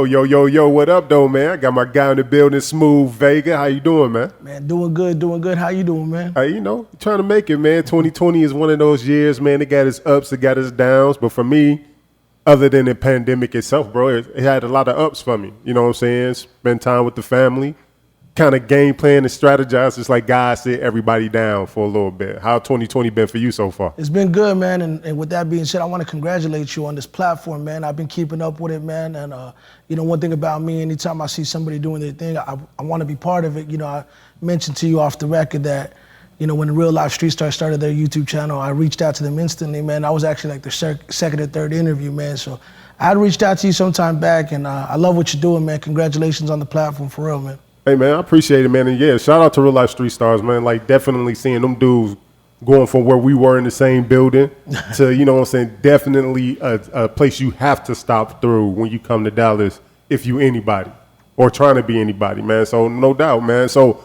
Yo, what up, though, man? I got my guy in the building, Smooth Vega. How you doing, man? Man, doing good. How you doing, man? Hey, trying to make it, man. 2020 is one of those years, man. It got its ups, it got its downs. But for me, other than the pandemic itself, bro, it had a lot of ups for me. You know what I'm saying? Spend time with the family, kind of game plan and strategize. It's like God sit everybody down for a little bit. How 2020 been for you so far? It's been good, man. And with that being said, I want to congratulate you on this platform, man. I've been keeping up with it, man. And, one thing about me, anytime I see somebody doing their thing, I want to be part of it. I mentioned to you off the record that, when the Real Life Street Stars started their YouTube channel, I reached out to them instantly, man. I was actually like their second or third interview, man. So I had reached out to you sometime back, and I love what you're doing, man. Congratulations on the platform, for real, man. Hey, man, I appreciate it, man. And yeah, shout out to Real Life Street Stars, man. Like, definitely seeing them dudes going from where we were in the same building to, definitely a place you have to stop through when you come to Dallas if you anybody or trying to be anybody, man. So, no doubt, man. So,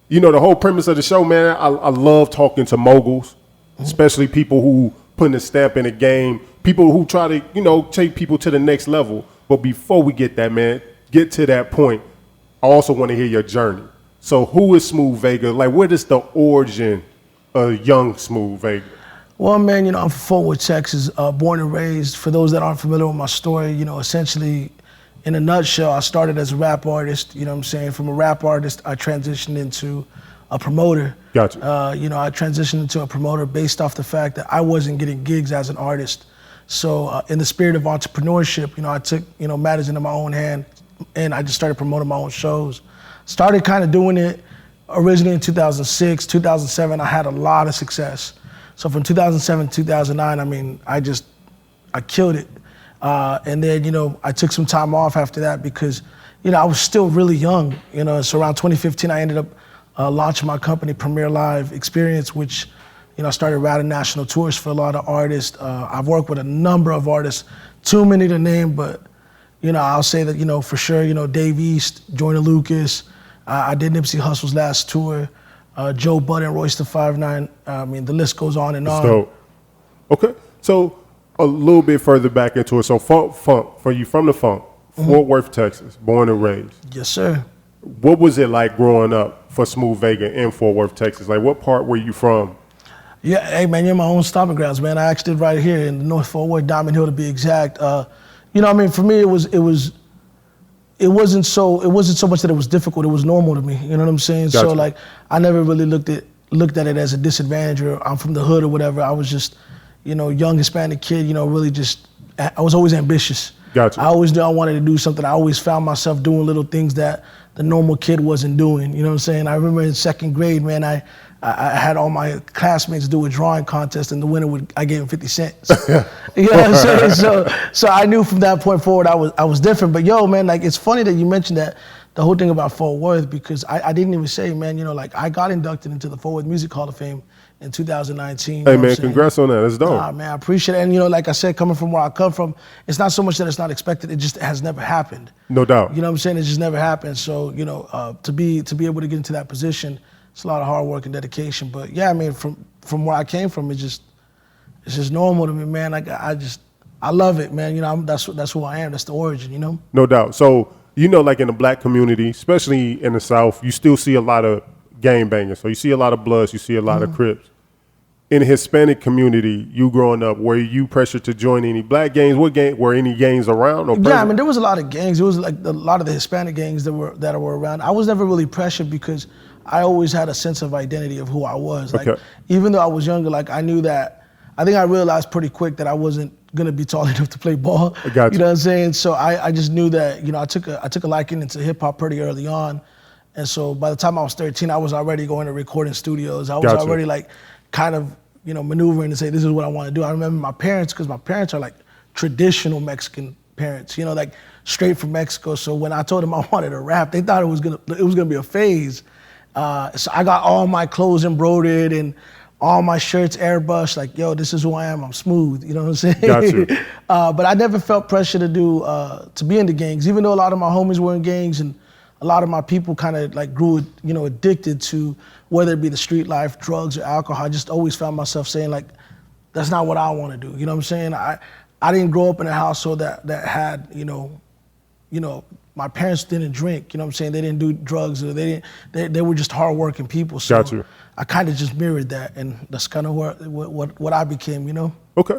the whole premise of the show, man, I love talking to moguls, especially people who putting a stamp in the game, people who try to, take people to the next level. But before we get to that point, I also want to hear your journey. So who is Smooth Vega? Like, what is the origin of young Smooth Vega? Well, man, I'm from Fortworth, Texas, born and raised. For those that aren't familiar with my story, essentially, in a nutshell, I started as a rap artist, From a rap artist, I transitioned into a promoter. Gotcha. I transitioned into a promoter based off the fact that I wasn't getting gigs as an artist. So in the spirit of entrepreneurship, I took, matters into my own hand, and I just started promoting my own shows. Started kind of doing it originally in 2006, 2007, I had a lot of success. So from 2007 to 2009, I killed it. And then, I took some time off after that because, I was still really young. So around 2015, I ended up launching my company, Premier Live Experience, which, I started routing national tours for a lot of artists. I've worked with a number of artists, too many to name, but I'll say that, for sure, Dave East, Joyner Lucas, I did Nipsey Hussle's last tour, Joe Budden, Royce the 5'9". The list goes on and on. So, okay. So a little bit further back into it. So funk, for you from the funk, Fort Worth, Texas, born and raised. Yes, sir. What was it like growing up for Smooth Vega in Fort Worth, Texas? Like, what part were you from? Yeah, hey, man, you're my own stomping grounds, man. I actually did right here in the North Fort Worth, Diamond Hill to be exact. For me, it wasn't so much that it was difficult. It was normal to me. You know what I'm saying? Gotcha. So I never really looked at it as a disadvantage or I'm from the hood or whatever. I was just, young Hispanic kid. I was always ambitious. Gotcha. I always knew I wanted to do something. I always found myself doing little things that the normal kid wasn't doing. You know what I'm saying? I remember in second grade, man, I had all my classmates do a drawing contest, and the winner I gave him 50 cents. You know what I'm saying? So I knew from that point forward I was different. But yo, man, it's funny that you mentioned that, the whole thing about Fort Worth, because I didn't even say, man, I got inducted into the Fort Worth Music Hall of Fame in 2019. Hey, man, congrats on that. That's dope. Nah, man, I appreciate it. And like I said, coming from where I come from, it's not so much that it's not expected, it just has never happened. No doubt. You know what I'm saying? It just never happened. So, to be able to get into that position, it's a lot of hard work and dedication. But yeah, from where I came from, it's just normal to me, man. I love it, man. That's who I am. That's the origin, No doubt. So, like in the black community, especially in the South, you still see a lot of gang bangers. So you see a lot of Bloods, you see a lot of Crips. In the Hispanic community, you growing up, were you pressured to join any black gangs? Were any gangs around? Or yeah, there was a lot of gangs. It was like a lot of the Hispanic gangs that were around. I was never really pressured because I always had a sense of identity of who I was. Even though I was younger, I knew that. I think I realized pretty quick that I wasn't gonna be tall enough to play ball. I got you. You know what I'm saying? So I just knew that. I took a liking into hip hop pretty early on, and so by the time I was 13, I was already going to recording studios. I was already kind of maneuvering to say this is what I want to do. I remember my parents, because my parents are traditional Mexican parents, straight from Mexico. So when I told them I wanted to rap, they thought it was gonna be a phase. So I got all my clothes embroidered and all my shirts airbrushed, yo, this is who I am, I'm smooth, you know what I'm saying? Got you. But I never felt pressure to be in the gangs, even though a lot of my homies were in gangs and a lot of my people kind of grew, addicted to whether it be the street life, drugs or alcohol. I just always found myself saying that's not what I want to do. You know what I'm saying? I didn't grow up in a household that had, you know, my parents didn't drink, you know what I'm saying? They didn't do drugs, or they were just hardworking people. So Got you. I kind of just mirrored that, and that's kind of what I became, you know? Okay.